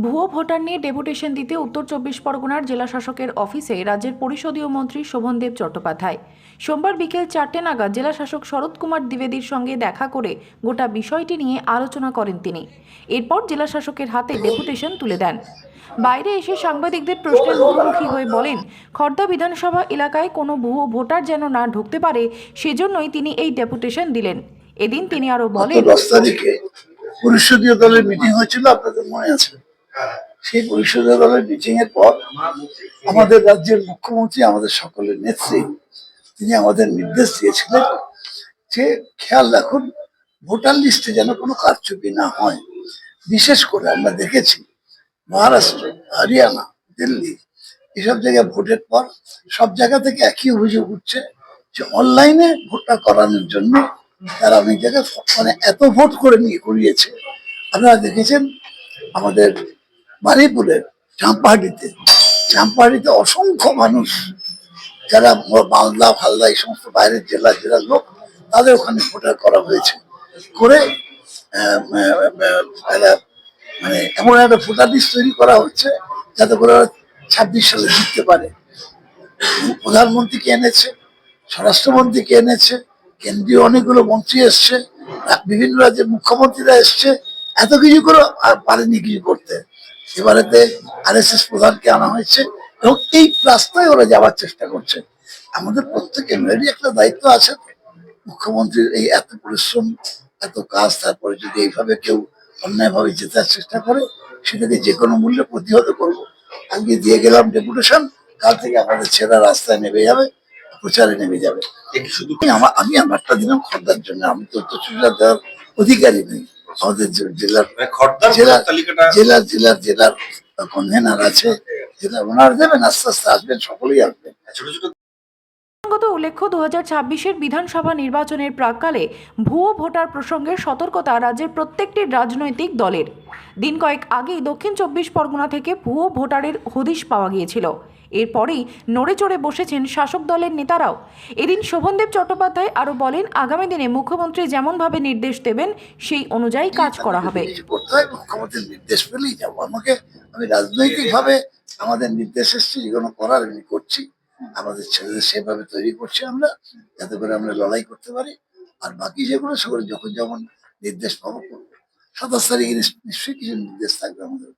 ভুয়ো ভোটার নিয়ে ডেপুটেশন দিতে উত্তর চব্বিশ পরগনার জেলা শাসকের অফিসে রাজ্যের পরিষদীয় মন্ত্রী শোভনদেব চট্টোপাধ্যায় সোমবার বিকেল 4টে নাগাদ জেলা শাসক শরৎ কুমার দ্বিবেদীর সঙ্গে দেখা করে গোটা বিষয়টি নিয়ে আলোচনা করেন তিনি। এরপর জেলা শাসকের হাতে ডেপুটেশন তুলে দেন। বাইরে এসে সাংবাদিকদের প্রশ্নের মুখোমুখি হয়ে বলেন, খড়দা বিধানসভা এলাকায় কোনো ভুয়ো ভোটার যেন না ঢুকতে পারে সেজন্যই তিনি এই ডেপুটেশন দিলেন। এদিন তিনি আরো বলেন, 10 তারিখে পরিষদীয় দলের মিটিং হয়েছিল, আপনাদের মনে আছে? সেই পরিষদীয় দলের মিটিং এর পর আমাদের রাজ্যের মুখ্যমন্ত্রী, আমাদের সকলের নেত্রী, তিনি আমাদের নির্দেশ দিয়েছিলেন যে খেয়াল রাখুন ভোটার লিস্টে যেন কোনো কারচুপি না হয়। বিশেষ করে আমরা দেখেছি মহারাষ্ট্র, হরিয়ানা, দিল্লি এসব জায়গায় ভোটের পর সব জায়গা থেকে একই অভিযোগ উঠছে যে অনলাইনে ভোটটা করানোর জন্য তারা অনেক জায়গায় মানে এত ভোট করে নিয়ে করিয়েছে। আপনারা দেখেছেন আমাদের মানিপুরের চাম্পাহাটিতে অসংখ্য মানুষ যারা মালদা ফালদা এই সমস্ত বাইরের জেলার লোক, তাদের ওখানে ভোটার করা হয়েছে করে মানে এমন একটা ভোটার লিস্ট তৈরি করা হচ্ছে যাতে করে 26 সালে জিততে পারে। প্রধানমন্ত্রীকে এনেছে, স্বরাষ্ট্রমন্ত্রীকে এনেছে, কেন্দ্রীয় অনেকগুলো মন্ত্রী এসছে, বিভিন্ন রাজ্যের মুখ্যমন্ত্রীরা এসছে, এত কিছু করে আর পারেনি কিছু করতে। এবারেতে RSS প্রধানকে আনা হয়েছে এবং এই রাস্তায় ওরা যাওয়ার চেষ্টা করছে। আমাদের প্রত্যেকের একটা দায়িত্ব আছে। মুখ্যমন্ত্রীর এই এত পরিশ্রম, এত কাজ, তারপরে যদি এইভাবে কেউ অন্যায়ভাবে জেতার চেষ্টা করে সেটাকে যে কোনো মূল্যে প্রতিহত করবো। আজকে দিয়ে গেলাম ডেপুটেশন, কাল থেকে আমাদের ছেলেরা রাস্তায় নেমে যাবে, প্রচারে নেমে যাবে। আমি আমারটা দিলাম খর্দার জন্য, আমি তো উত্তরসূরিরা দেওয়ার অধিকারী নেই। আমাদের জেলার জেলার জেলার জেলার কনভেনার আছে, জেলার ওনারা দেবেন, আস্তে আস্তে আসবেন, সকলেই আসবেন। উল্লেখ্য 2026-এর বিধানসভা নির্বাচনের প্রাক্কালে ভুয়ো ভোটার প্রসঙ্গে সতর্কতা রাজ্যের প্রত্যেকটি রাজনৈতিক দলের। দিন কয়েক আগেই দক্ষিণ চব্বিশ পরগনা থেকে ভুয়ো ভোটারের হদিশ পাওয়া গিয়েছিল। এরপরেই নড়ে চড়ে বসেছেন শাসক দলের নেতারাও। এদিন শোভনদেব চট্টোপাধ্যায় আরও বলেন, আগামী দিনে মুখ্যমন্ত্রী যেমনভাবে নির্দেশ দেবেন সেই অনুযায়ী কাজ করা হবে। মুখ্যমন্ত্রীর নির্দেশ পেলেই যাবো। আমি রাজনৈতিক ভাবে আমাদের নির্দেশ এসছে, যেগুলো করার আমি করছি। আমাদের ছেলেদের সেভাবে তৈরি করছি আমরা, যাতে করে আমরা লড়াই করতে পারি। আর বাকি যেগুলো সেগুলো যখন যেমন নির্দেশ পাবো করবো। 27 তারিখে নিশ্চয়ই কিছু নির্দেশ থাকবে আমাদের।